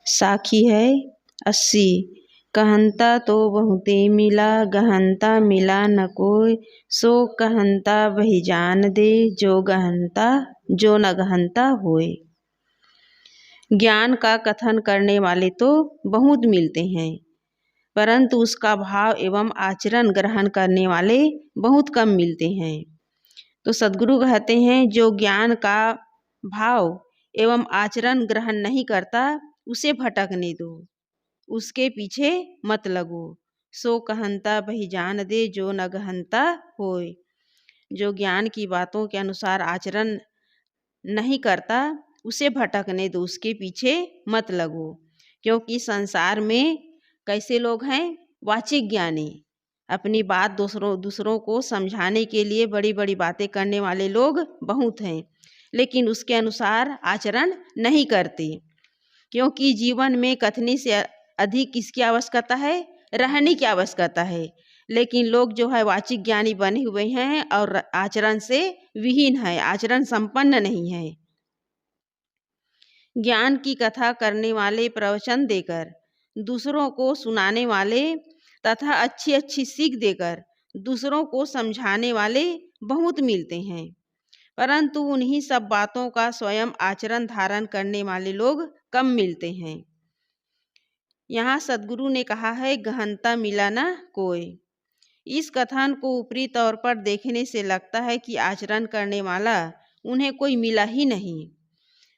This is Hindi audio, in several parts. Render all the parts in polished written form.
साखी है 80। कहंता तो बहुते मिला, गहनता मिला न कोई। सो कहंता वही जान दे, जो न गहनता होए। ज्ञान का कथन करने वाले तो बहुत मिलते हैं, परंतु उसका भाव एवं आचरण ग्रहण करने वाले बहुत कम मिलते हैं। तो सद्गुरु कहते हैं, जो ज्ञान का भाव एवं आचरण ग्रहण नहीं करता उसे भटकने दो, उसके पीछे मत लगो। सो कहंता वही जान दे, जो न गहनता होए। जो ज्ञान की बातों के अनुसार आचरण नहीं करता उसे भटकने दो, उसके पीछे मत लगो। क्योंकि संसार में कैसे लोग हैं? वाचिक ज्ञानी, अपनी बात दूसरों को समझाने के लिए बड़ी बड़ी बातें करने वाले लोग बहुत हैं, लेकिन उसके अनुसार आचरण नहीं करते। क्योंकि जीवन में कथनी से अधिक किसकी आवश्यकता है? रहने की आवश्यकता है। लेकिन लोग जो है वाचिक ज्ञानी बने हुए हैं और आचरण से विहीन है, आचरण संपन्न नहीं है। ज्ञान की कथा करने वाले, प्रवचन देकर दूसरों को सुनाने वाले तथा अच्छी अच्छी सीख देकर दूसरों को समझाने वाले बहुत मिलते हैं, परंतु उन्हीं सब बातों का स्वयं आचरण धारण करने वाले लोग कम मिलते हैं। यहाँ सद्गुरु ने कहा है, गहनता मिला ना कोई। इस कथन को ऊपरी तौर पर देखने से लगता है कि आचरण करने वाला उन्हें कोई मिला ही नहीं,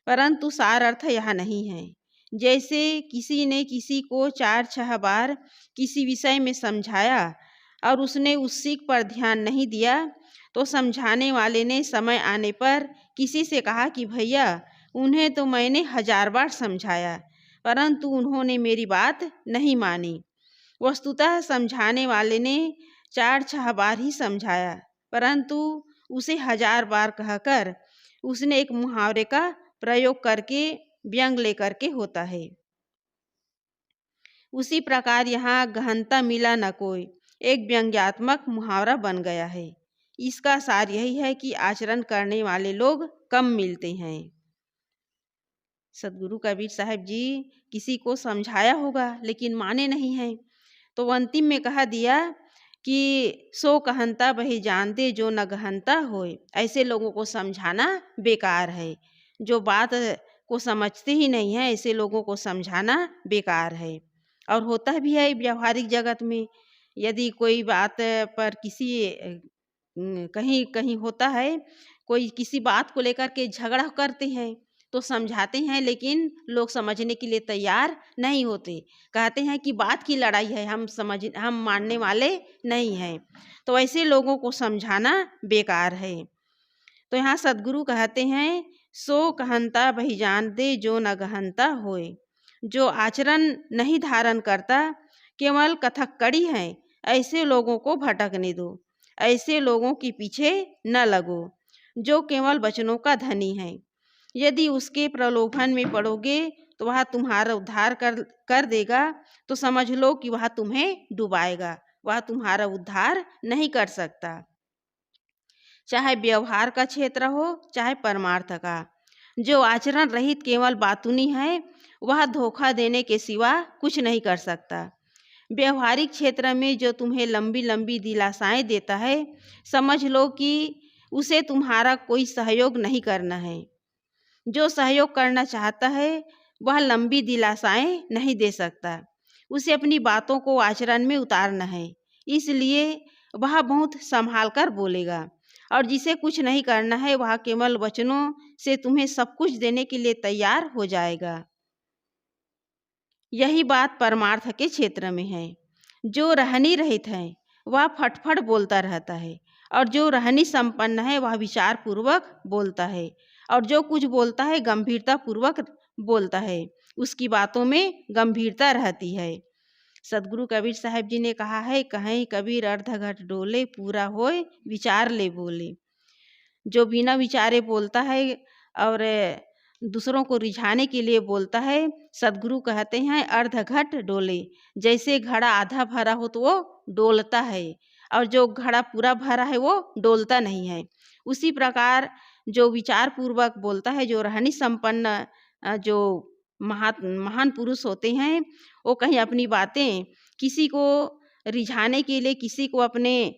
परंतु सार अर्थ यह नहीं है। जैसे किसी ने किसी को 4-6 बार किसी विषय में समझाया और उसने उस सीख पर ध्यान नहीं दिया, तो समझाने वाले ने समय आने पर किसी से कहा कि भैया, उन्हें तो मैंने 1000 बार समझाया, परंतु उन्होंने मेरी बात नहीं मानी। वस्तुतः समझाने वाले ने 4-6 बार ही समझाया, परंतु उसे 1000 बार कहकर उसने एक मुहावरे का प्रयोग करके व्यंग लेकर के होता है। उसी प्रकार यहाँ गहनता मिला न कोई एक व्यंग्यात्मक मुहावरा बन गया है। इसका सार यही है कि आचरण करने वाले लोग कम मिलते हैं। सद्गुरु कबीर साहब जी किसी को समझाया होगा लेकिन माने नहीं हैं, तो अंतिम में कहा दिया कि सो कहंता वही जानते, जो न गहनता होए। ऐसे लोगों को समझाना बेकार है। जो बात को समझते ही नहीं है, ऐसे लोगों को समझाना बेकार है। और होता भी है व्यवहारिक जगत में, यदि कोई बात पर किसी कहीं कहीं होता है, कोई किसी बात को लेकर के झगड़ा करते हैं तो समझाते हैं, लेकिन लोग समझने के लिए तैयार नहीं होते। कहते हैं कि बात की लड़ाई है, हम मानने वाले नहीं हैं। तो ऐसे लोगों को समझाना बेकार है। तो यहाँ सद्गुरु कहते हैं, सो कहंता वही जान दे, जो न गहनता होए। जो आचरण नहीं धारण करता, केवल कथकड़ी है, ऐसे लोगों को भटकने दो, ऐसे लोगों के पीछे न लगो। जो केवल वचनों का धनी है, यदि उसके प्रलोभन में पड़ोगे तो वह तुम्हारा उद्धार कर देगा, तो समझ लो कि वह तुम्हें डुबाएगा, वह तुम्हारा उद्धार नहीं कर सकता। चाहे व्यवहार का क्षेत्र हो चाहे परमार्थ का, जो आचरण रहित केवल बातूनी है, वह धोखा देने के सिवा कुछ नहीं कर सकता। व्यवहारिक क्षेत्र में जो तुम्हें लंबी लंबी दिलासाएं देता है, समझ लो कि उसे तुम्हारा कोई सहयोग नहीं करना है। जो सहयोग करना चाहता है वह लंबी दिलासाएं नहीं दे सकता, उसे अपनी बातों को आचरण में उतारना है। इसलिए वह बहुत संभाल कर बोलेगा, और जिसे कुछ नहीं करना है वह केवल वचनों से तुम्हें सब कुछ देने के लिए तैयार हो जाएगा। यही बात परमार्थ के क्षेत्र में है। जो रहनी रहित है वह फटफट बोलता रहता है, और जो रहनी संपन्न है वह विचार पूर्वक बोलता है, और जो कुछ बोलता है गंभीरता पूर्वक बोलता है, उसकी बातों में गंभीरता रहती है। सद्गुरु कबीर साहब जी ने कहा है, कहीं कबीर अर्ध घट डोले, पूरा होए विचार ले बोले। जो बिना विचारे बोलता है और दूसरों को रिझाने के लिए बोलता है, सद्गुरु कहते हैं अर्ध घट डोले। जैसे घड़ा आधा भरा हो तो वो डोलता है, और जो घड़ा पूरा भरा है वो डोलता नहीं है। उसी प्रकार जो विचार पूर्वक बोलता है, जो रहनी संपन्न जो महान पुरुष होते हैं, वो कहीं अपनी बातें किसी को रिझाने के लिए, किसी को अपने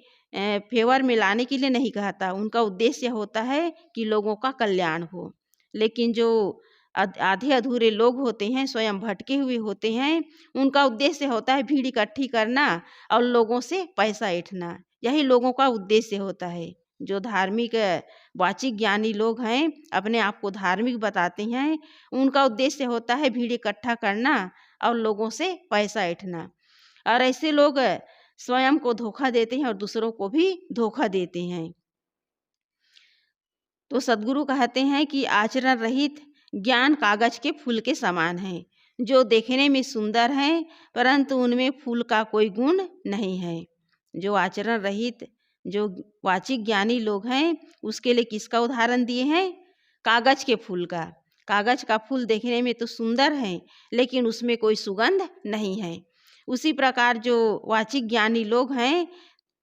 फेवर में लाने के लिए नहीं कहता। उनका उद्देश्य होता है कि लोगों का कल्याण हो। लेकिन जो आधे अधूरे लोग होते हैं, स्वयं भटके हुए होते हैं, उनका उद्देश्य होता है भीड़ इकट्ठी करना और लोगों से पैसा ऐंठना। यही लोगों का उद्देश्य होता है। जो धार्मिक वाचिक ज्ञानी लोग हैं, अपने आप को धार्मिक बताते हैं, उनका उद्देश्य होता है भीड़ इकट्ठा करना और लोगों से पैसा ऐंठना। और ऐसे लोग स्वयं को धोखा देते हैं और दूसरों को भी धोखा देते हैं। तो सद्गुरु कहते हैं कि आचरण रहित ज्ञान कागज के फूल के समान है, जो देखने में सुंदर हैं परंतु उनमें फूल का कोई गुण नहीं है। जो आचरण रहित, जो वाचिक ज्ञानी लोग हैं, उसके लिए किसका उदाहरण दिए हैं? कागज के फूल का। कागज का फूल देखने में तो सुंदर है, लेकिन उसमें कोई सुगंध नहीं है। उसी प्रकार जो वाचिक ज्ञानी लोग हैं,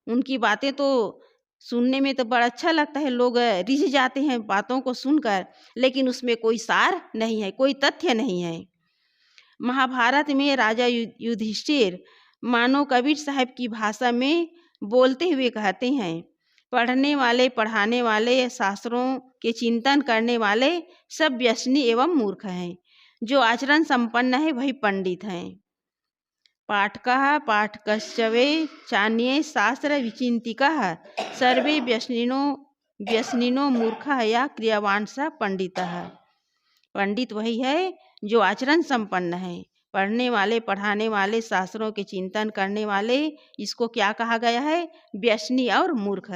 उनकी बातें तो सुनने में तो बड़ा अच्छा लगता है, लोग रिझ जाते हैं बातों को सुनकर, लेकिन उसमें कोई सार नहीं है, कोई तथ्य नहीं है। महाभारत में राजा युधिष्ठिर मानो कबीर साहब की भाषा में बोलते हुए कहते हैं, पढ़ने वाले, पढ़ाने वाले, शास्त्रों के चिंतन करने वाले सब व्यसनी एवं मूर्ख हैं। जो आचरण संपन्न है वही पंडित हैं। पाठकः पाठकश्चवे चान्ये शास्त्र विचिन्तिकः सर्वे व्यसनिनो मूर्खः या क्रियावान स पंडितः। पंडित वही है जो आचरण संपन्न है, पढ़ने वाले, पढ़ाने वाले, शास्त्रों के चिंतन करने वाले। इसको क्या कहा गया है? व्यसनी और मूर्ख।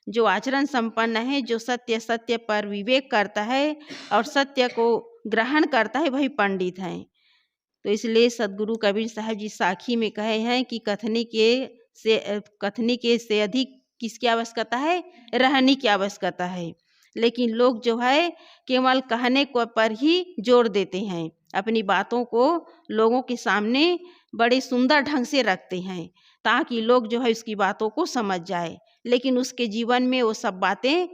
जो आचरण संपन्न है, जो सत्य पर विवेक करता है और सत्य को ग्रहण करता है, वही पंडित है। तो इसलिए सद्गुरु कबीर साहब जी साखी में कहे हैं कि कथनी के से अधिक किसकी आवश्यकता है? रहने की आवश्यकता है। लेकिन लोग जो है केवल कहने को पर ही जोर देते हैं, अपनी बातों को लोगों के सामने बड़े सुंदर ढंग से रखते हैं ताकि लोग जो है उसकी बातों को समझ जाए। लेकिन उसके जीवन में वो सब बातें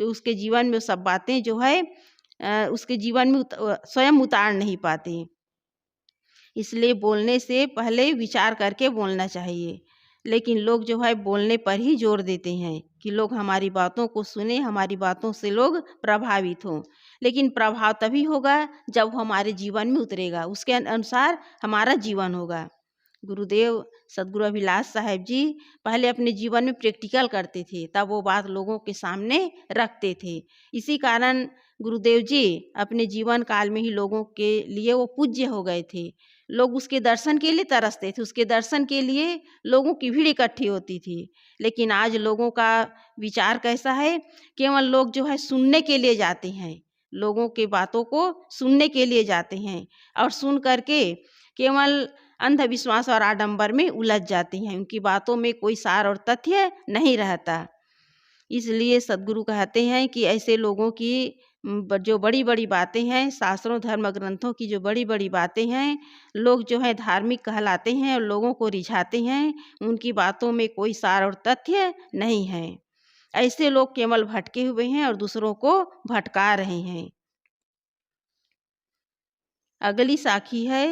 उसके जीवन में वो सब बातें जो है उसके जीवन में स्वयं उतार नहीं पाते। इसलिए बोलने से पहले विचार करके बोलना चाहिए। लेकिन लोग जो है बोलने पर ही जोर देते हैं कि लोग हमारी बातों को सुने, हमारी बातों से लोग प्रभावित हों। लेकिन प्रभाव तभी होगा जब हमारे जीवन में उतरेगा, उसके अनुसार हमारा जीवन होगा। गुरुदेव सद्गुरु अभिलाष साहब जी पहले अपने जीवन में प्रैक्टिकल करते थे, तब वो बात लोगों के सामने रखते थे। इसी कारण गुरुदेव जी अपने जीवन काल में ही लोगों के लिए वो पूज्य हो गए थे। लोग उसके दर्शन के लिए तरसते थे, उसके दर्शन के लिए लोगों की भीड़ इकट्ठी होती थी। लेकिन आज लोगों का विचार कैसा है? केवल लोग जो है सुनने के लिए जाते हैं, लोगों के बातों को सुनने के लिए जाते हैं और सुन करके केवल अंधविश्वास और आडंबर में उलझ जाते हैं। उनकी बातों में कोई सार और तथ्य नहीं रहता। इसलिए सद्गुरु कहते हैं कि ऐसे लोगों की जो बड़ी बड़ी बातें हैं, शास्त्रों धर्म ग्रंथों की जो बड़ी बड़ी बातें हैं, लोग जो है धार्मिक कहलाते हैं और लोगों को रिझाते हैं, उनकी बातों में कोई सार और तथ्य नहीं है। ऐसे लोग केवल भटके हुए हैं और दूसरों को भटका रहे हैं। अगली साखी है,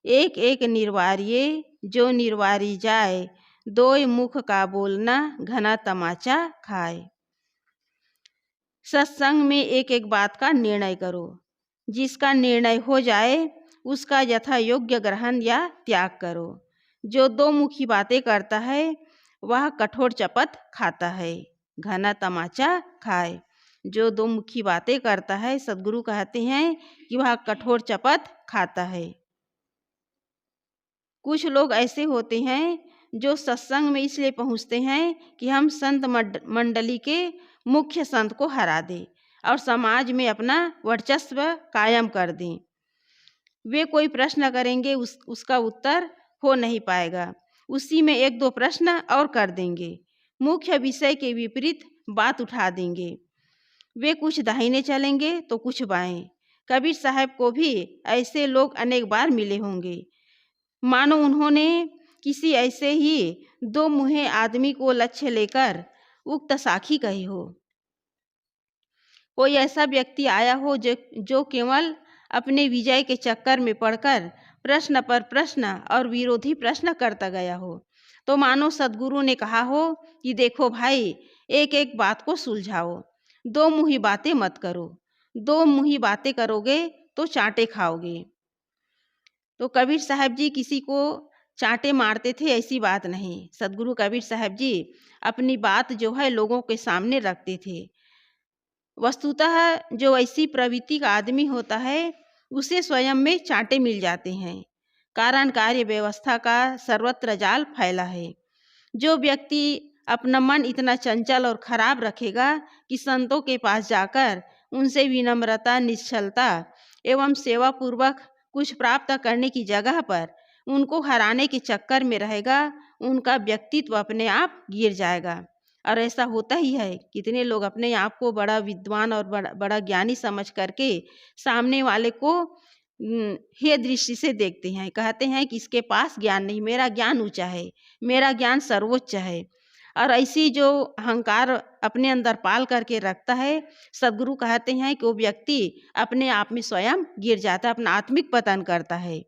एक एक निर्वार्ये जो निर्वारी जाए, दोय मुख का बोलना घना तमाचा खाए। सत्संग में एक एक बात का निर्णय करो, जिसका निर्णय हो जाए उसका यथा योग्य ग्रहण या त्याग करो। जो दो मुखी बातें करता है वह कठोर चपत खाता है, घना तमाचा खाए। जो दो मुखी बातें करता है, सद्गुरु कहते हैं कि वह कठोर चपत खाता है। कुछ लोग ऐसे होते हैं जो सत्संग में इसलिए पहुंचते हैं कि हम संत मंडली के मुख्य संत को हरा दें और समाज में अपना वर्चस्व कायम कर दें। वे कोई प्रश्न करेंगे, उसका उत्तर हो नहीं पाएगा, उसी में एक दो प्रश्न और कर देंगे, मुख्य विषय के विपरीत बात उठा देंगे। वे कुछ दाहिने चलेंगे तो कुछ बाएं। कबीर साहब को भी ऐसे लोग अनेक बार मिले होंगे। मानो उन्होंने किसी ऐसे ही दो मुँहे आदमी को लक्ष्य लेकर उक्त साखी कही हो। कोई ऐसा व्यक्ति आया हो जो केवल अपने विजय के चक्कर में पड़कर प्रश्न पर प्रश्न और विरोधी प्रश्न करता गया हो। तो मानो सद्गुरु ने कहा हो कि देखो भाई, एक एक बात को सुलझाओ, दो मुही बातें मत करो, दो मुही बातें करोगे तो चांटे खाओगे। तो कबीर साहब जी किसी को चांटे मारते थे ऐसी बात नहीं। सद्गुरु कबीर साहब जी अपनी बात जो है लोगों के सामने रखते थे। वस्तुतः जो ऐसी प्रवृत्ति का आदमी होता है उसे स्वयं में चांटे मिल जाते हैं। कारण कार्य व्यवस्था का सर्वत्र जाल फैला है। जो व्यक्ति अपना मन इतना चंचल और खराब रखेगा कि संतों के पास जाकर उनसे विनम्रता, निश्चलता एवं सेवा पूर्वक कुछ प्राप्त करने की जगह पर उनको हराने के चक्कर में रहेगा, उनका व्यक्तित्व अपने आप गिर जाएगा। और ऐसा होता ही है। कितने लोग अपने आप को बड़ा विद्वान और बड़ा ज्ञानी समझ करके सामने वाले को हे दृष्टि से देखते हैं, कहते हैं कि इसके पास ज्ञान नहीं, मेरा ज्ञान ऊंचा है, मेरा ज्ञान सर्वोच्च है। और ऐसी जो अहंकार अपने अंदर पाल करके रखता है, सद्गुरु कहते हैं कि वो व्यक्ति अपने आप में स्वयं गिर जाता है, अपना आत्मिक पतन करता है।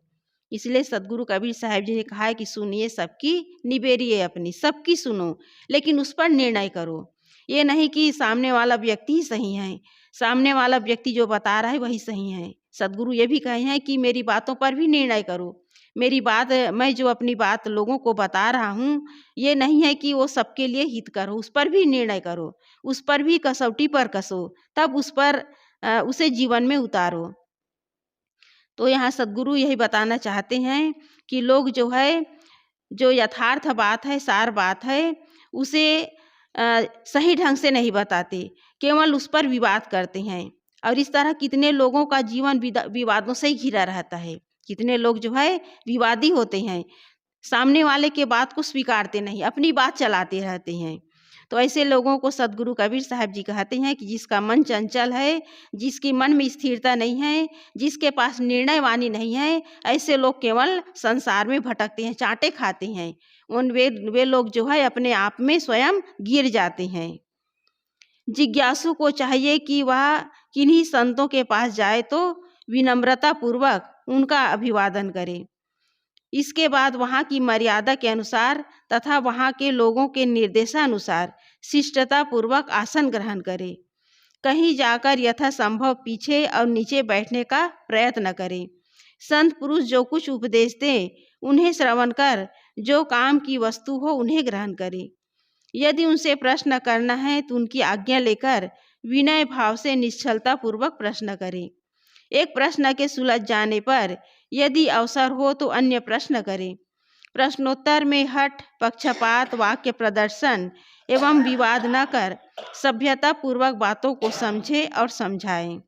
इसलिए सद्गुरु कबीर साहब जी ने कहा है कि सुनिए सबकी, निबेरिए अपनी, सबकी सुनो, लेकिन उस पर निर्णय करो। ये नहीं कि सामने वाला व्यक्ति ही सही है, सामने वाला व्यक्ति जो बता रहा है वही सही है। सद्गुरु ये भी कहे हैं कि मेरी बातों पर भी निर्णय करो। मेरी बात, मैं जो अपनी बात लोगों को बता रहा हूँ, ये नहीं है कि वो सबके लिए हित करो, उस पर भी निर्णय करो, उस पर भी कसौटी पर कसो, तब उस पर उसे जीवन में उतारो। तो यहाँ सद्गुरु यही बताना चाहते हैं कि लोग जो है, जो यथार्थ बात है, सार बात है, उसे सही ढंग से नहीं बताते, केवल उस पर विवाद करते हैं। और इस तरह कितने लोगों का जीवन विवादों से ही घिरा रहता है। कितने लोग जो है विवादी होते हैं, सामने वाले के बात को स्वीकारते नहीं, अपनी बात चलाते रहते हैं। तो ऐसे लोगों को सद्गुरु कबीर साहब जी कहते हैं कि जिसका मन चंचल है, जिसकी मन में स्थिरता नहीं है, जिसके पास निर्णय वाणी नहीं है, ऐसे लोग केवल संसार में भटकते हैं, चांटे खाते हैं। वे लोग जो है अपने आप में स्वयं गिर जाते हैं। जिज्ञासु को चाहिए कि वह किन्हीं संतों के पास जाए तो विनम्रता पूर्वक उनका अभिवादन करे। इसके बाद वहाँ की मर्यादा के अनुसार तथा वहाँ के लोगों के निर्देशानुसार शिष्टता पूर्वक आसन ग्रहण करे। कहीं जाकर यथासंभव पीछे और नीचे बैठने का प्रयत्न करे। संत पुरुष जो कुछ उपदेश दें उन्हें श्रवण कर जो काम की वस्तु हो उन्हें ग्रहण करे। यदि उनसे प्रश्न करना है तो उनकी आज्ञा लेकर विनय भाव से निश्चलता पूर्वक प्रश्न करें। एक प्रश्न के सुलझ जाने पर यदि अवसर हो तो अन्य प्रश्न करें। प्रश्नोत्तर में हठ, पक्षपात, वाक्य प्रदर्शन एवं विवाद न कर सभ्यता पूर्वक बातों को समझे और समझाएं।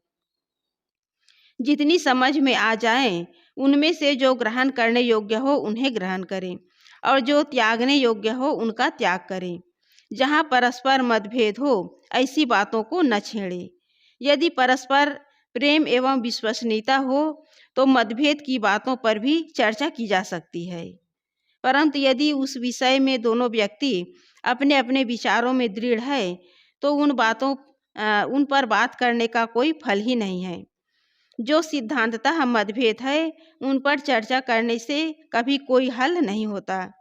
जितनी समझ में आ जाएं उनमें से जो ग्रहण करने योग्य हो उन्हें ग्रहण करें और जो त्यागने योग्य हो उनका त्याग करें। जहाँ परस्पर मतभेद हो ऐसी बातों को न छेड़े। यदि परस्पर प्रेम एवं विश्वसनीयता हो तो मतभेद की बातों पर भी चर्चा की जा सकती है। परंतु यदि उस विषय में दोनों व्यक्ति अपने अपने विचारों में दृढ़ है तो उन पर बात करने का कोई फल ही नहीं है। जो सिद्धांततः मतभेद है उन पर चर्चा करने से कभी कोई हल नहीं होता।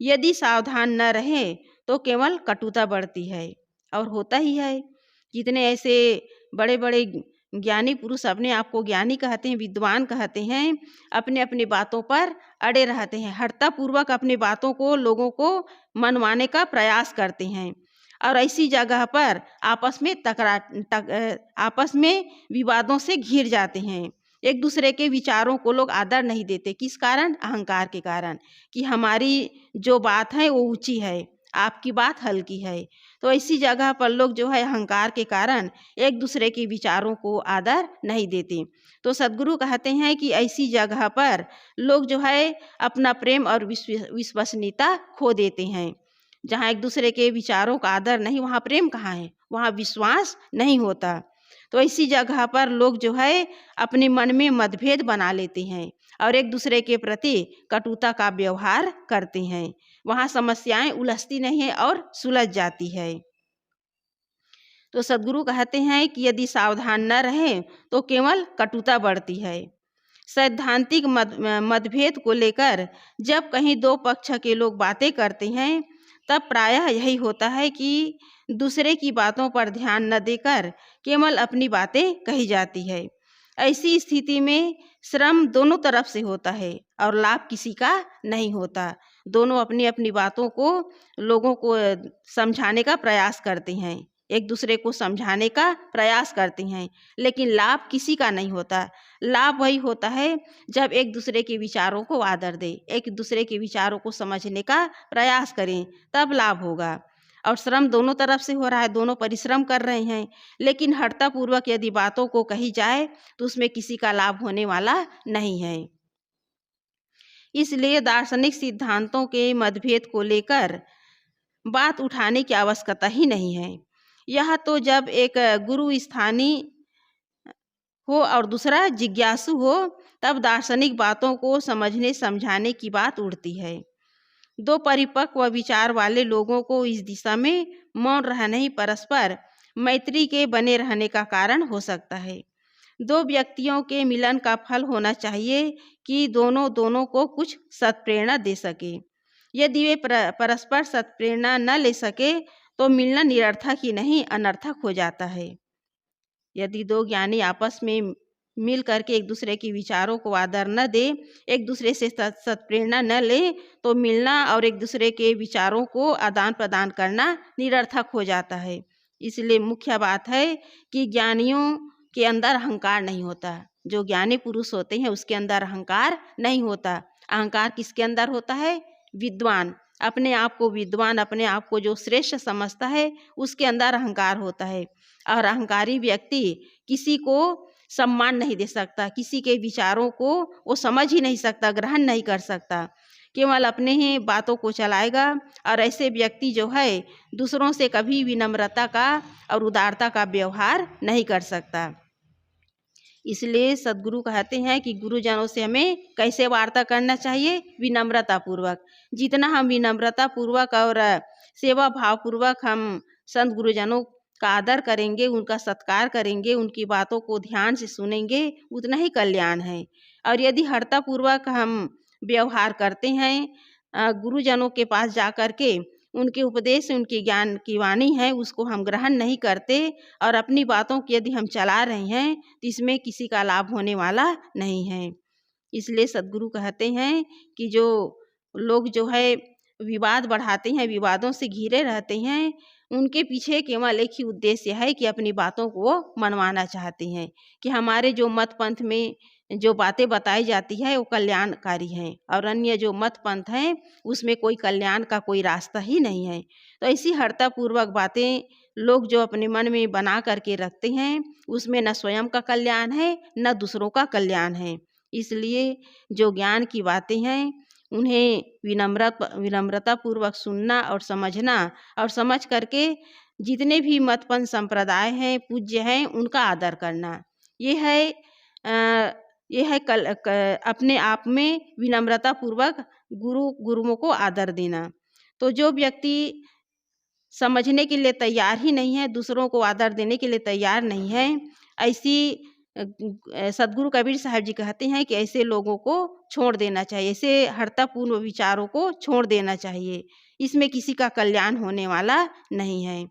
यदि सावधान न रहे तो केवल कटुता बढ़ती है और होता ही है। जितने ऐसे बड़े बड़े ज्ञानी पुरुष अपने आप को ज्ञानी कहते हैं, विद्वान कहते हैं, अपने अपनी बातों पर अड़े रहते हैं, हठता पूर्वक अपनी बातों को लोगों को मनवाने का प्रयास करते हैं और ऐसी जगह पर आपस में विवादों से घिर जाते हैं। एक दूसरे के विचारों को लोग आदर नहीं देते। किस कारण? अहंकार के कारण कि हमारी जो बात है वो ऊंची है, आपकी बात हल्की है। तो ऐसी जगह पर लोग जो है अहंकार के कारण एक दूसरे के विचारों को आदर नहीं देते। तो सद्गुरु कहते हैं कि ऐसी जगह पर लोग जो है अपना प्रेम और विश्वसनीयता खो देते हैं। जहाँ एक दूसरे के विचारों का आदर नहीं, वहाँ प्रेम कहाँ है? वहाँ विश्वास नहीं होता। तो ऐसी जगह पर लोग जो है अपने मन में मतभेद बना लेते हैं और एक दूसरे के प्रति कटुता का व्यवहार करते हैं। वहाँ समस्याएं उलझती नहीं है और सुलझ जाती है। तो सद्गुरु कहते हैं कि यदि सावधान न रहें तो केवल कटुता बढ़ती है। सैद्धांतिक मतभेद को लेकर जब कहीं दो पक्ष के लोग बातें करते हैं, तब प्रायः यही होता है कि दूसरे की बातों पर ध्यान न देकर केवल अपनी बातें कही जाती है। ऐसी स्थिति में श्रम दोनों तरफ से होता है और लाभ किसी का नहीं होता। दोनों अपनी अपनी बातों को लोगों को समझाने का प्रयास करते हैं, एक दूसरे को समझाने का प्रयास करते हैं, लेकिन लाभ किसी का नहीं होता। लाभ वही होता है जब एक दूसरे के विचारों को आदर दे, एक दूसरे के विचारों को समझने का प्रयास करें, तब लाभ होगा। और श्रम दोनों तरफ से हो रहा है, दोनों परिश्रम कर रहे हैं, लेकिन हठतापूर्वक यदि बातों को कही जाए तो उसमें किसी का लाभ होने वाला नहीं है। इसलिए दार्शनिक सिद्धांतों के मतभेद को लेकर बात उठाने की आवश्यकता ही नहीं है। यह तो जब एक गुरु स्थानीय हो और दूसरा जिज्ञासु हो, तब दार्शनिक बातों को समझने समझाने की बात उठती है। दो परिपक्व विचार वाले लोगों को इस दिशा में मौन रहना ही परस्पर मैत्री के बने रहने का कारण हो सकता है। दो व्यक्तियों के मिलन का फल होना चाहिए कि दोनों को कुछ सत्प्रेरणा दे सके। यदि वे परस्पर सत्प्रेरणा न ले सके तो मिलना निरर्थक ही नहीं, अनर्थक हो जाता है। यदि दो ज्ञानी आपस में मिल करके एक दूसरे के विचारों को आदर न दे, एक दूसरे से सत्प्रेरणा न ले, तो मिलना और एक दूसरे के विचारों को आदान प्रदान करना निरर्थक हो जाता है। इसलिए मुख्य बात है कि ज्ञानियों के अंदर अहंकार नहीं होता। जो ज्ञानी पुरुष होते हैं उसके अंदर अहंकार नहीं होता। अहंकार किसके अंदर होता है? विद्वान, अपने आप को विद्वान, अपने आप को जो श्रेष्ठ समझता है, उसके अंदर अहंकार होता है। और अहंकारी व्यक्ति किसी को सम्मान नहीं दे सकता, किसी के विचारों को वो समझ ही नहीं सकता, ग्रहण नहीं कर सकता, केवल अपने ही बातों को चलाएगा। और ऐसे व्यक्ति जो है दूसरों से कभी विनम्रता का और उदारता का व्यवहार नहीं कर सकता। इसलिए सद्गुरु कहते हैं कि गुरुजनों से हमें कैसे वार्ता करना चाहिए? विनम्रता पूर्वक। जितना हम विनम्रता पूर्वक और सेवा भाव पूर्वक हम संत गुरुजनों का आदर करेंगे, उनका सत्कार करेंगे, उनकी बातों को ध्यान से सुनेंगे, उतना ही कल्याण है। और यदि हठतापूर्वक हम व्यवहार करते हैं, गुरुजनों के पास जा कर के उनके उपदेश, उनके ज्ञान की वाणी है, उसको हम ग्रहण नहीं करते और अपनी बातों की यदि हम चला रहे हैं, तो इसमें किसी का लाभ होने वाला नहीं है। इसलिए सद्गुरु कहते हैं कि जो लोग जो है विवाद बढ़ाते हैं, विवादों से घिरे रहते हैं, उनके पीछे केवल एक ही उद्देश्य है कि अपनी बातों को मनवाना चाहते हैं, कि हमारे जो मत पंथ में जो बातें बताई जाती है वो कल्याणकारी हैं, और अन्य जो मत पंथ हैं उसमें कोई कल्याण का कोई रास्ता ही नहीं है। तो ऐसी हठतापूर्वक बातें लोग जो अपने मन में बना करके रखते हैं, उसमें न स्वयं का कल्याण है न दूसरों का कल्याण है। इसलिए जो ज्ञान की बातें हैं उन्हें विनम्रता पूर्वक सुनना और समझना, और समझ करके जितने भी मतपंथ संप्रदाय हैं, पूज्य हैं, उनका आदर करना। ये है अपने आप में विनम्रता पूर्वक गुरुओं को आदर देना। तो जो व्यक्ति समझने के लिए तैयार ही नहीं है, दूसरों को आदर देने के लिए तैयार नहीं है, ऐसी सद्गुरु कबीर साहब जी कहते हैं कि ऐसे लोगों को छोड़ देना चाहिए, ऐसे हठतापूर्ण विचारों को छोड़ देना चाहिए। इसमें किसी का कल्याण होने वाला नहीं है।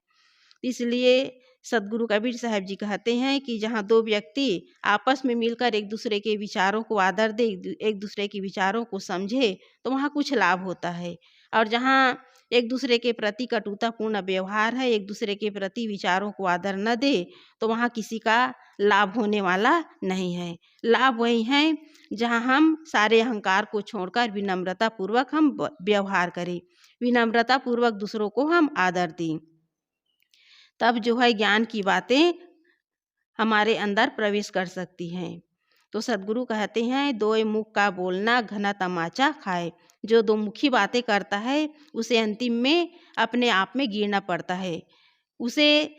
इसलिए सद्गुरु कबीर साहब जी कहते हैं कि जहाँ दो व्यक्ति आपस में मिलकर एक दूसरे के विचारों को आदर दे, एक दूसरे के विचारों को समझे, तो वहाँ कुछ लाभ होता है। और जहाँ एक दूसरे के प्रति कटुतापूर्ण व्यवहार है, एक दूसरे के प्रति विचारों को आदर न दे, तो वहाँ किसी का लाभ होने वाला नहीं है। लाभ वही है जहाँ हम सारे अहंकार को छोड़कर विनम्रता पूर्वक हम व्यवहार करें, विनम्रता पूर्वक दूसरों को हम आदर दें, तब जो है ज्ञान की बातें हमारे अंदर प्रवेश कर सकती हैं। तो सद्गुरु कहते हैं, दो मुख का बोलना घना तमाचा खाए। जो दो मुखी बातें करता है उसे अंतिम में अपने आप में गिरना पड़ता है, उसे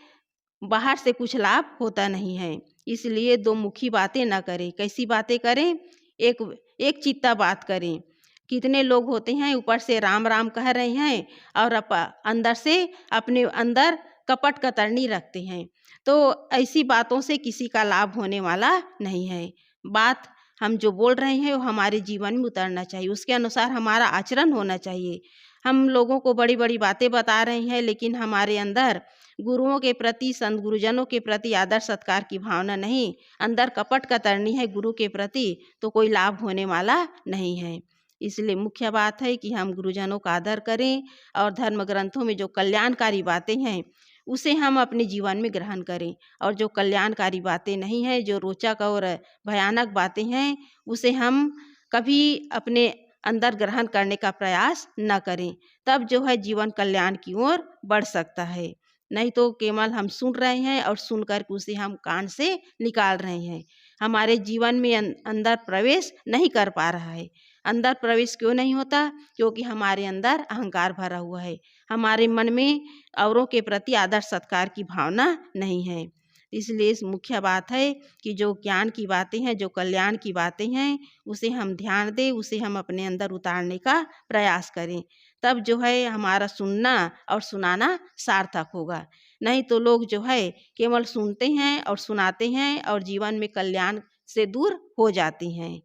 बाहर से कुछ लाभ होता नहीं है। इसलिए दो मुखी बातें ना करें। कैसी बातें करें? एक चित्ता बात करें। कितने लोग होते हैं ऊपर से राम राम कह रहे हैं और अंदर से अपने अंदर कपट कतरनी रखते हैं। तो ऐसी बातों से किसी का लाभ होने वाला नहीं है। बात हम जो बोल रहे हैं वो हमारे जीवन में उतरना चाहिए, उसके अनुसार हमारा आचरण होना चाहिए। हम लोगों को बड़ी-बड़ी बातें बता रहे हैं, लेकिन हमारे अंदर गुरुओं के प्रति, संत गुरुजनों के प्रति आदर सत्कार की भावना नहीं, अंदर कपट कतरनी है गुरु के प्रति, तो कोई लाभ होने वाला नहीं है। इसलिए मुख्य बात है कि हम गुरुजनों का आदर करें और धर्म ग्रंथों में जो कल्याणकारी बातें हैं उसे हम अपने जीवन में ग्रहण करें, और जो कल्याणकारी बातें नहीं हैं, जो रोचक और भयानक बातें हैं, उसे हम कभी अपने अंदर ग्रहण करने का प्रयास न करें। तब जो है जीवन कल्याण की ओर बढ़ सकता है। नहीं तो केवल हम सुन रहे हैं और सुनकर के उसे हम कान से निकाल रहे हैं, हमारे जीवन में अंदर प्रवेश नहीं कर पा रहा है। अंदर प्रवेश क्यों नहीं होता? क्योंकि हमारे अंदर अहंकार भरा हुआ है, हमारे मन में औरों के प्रति आदर सत्कार की भावना नहीं है। इसलिए इस मुख्य बात है कि जो ज्ञान की बातें हैं, जो कल्याण की बातें हैं, उसे हम ध्यान दें, उसे हम अपने अंदर उतारने का प्रयास करें। तब जो है हमारा सुनना और सुनाना सार्थक होगा। नहीं तो लोग जो है केवल सुनते हैं और सुनाते हैं और जीवन में कल्याण से दूर हो जाती हैं।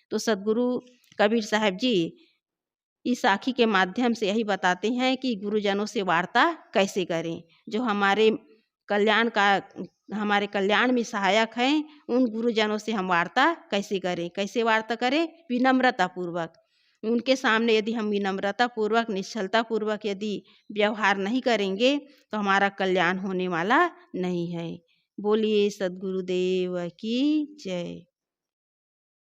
तो सद्गुरु कबीर साहब जी इस साखी के माध्यम से यही बताते हैं कि गुरुजनों से वार्ता कैसे करें, जो हमारे कल्याण में सहायक हैं, उन गुरुजनों से हम वार्ता कैसे करें। कैसे वार्ता करें? विनम्रता पूर्वक। उनके सामने यदि हम विनम्रता पूर्वक, निश्चलता पूर्वक यदि व्यवहार नहीं करेंगे तो हमारा कल्याण होने वाला नहीं है। बोलिए सद्गुरुदेव की जय।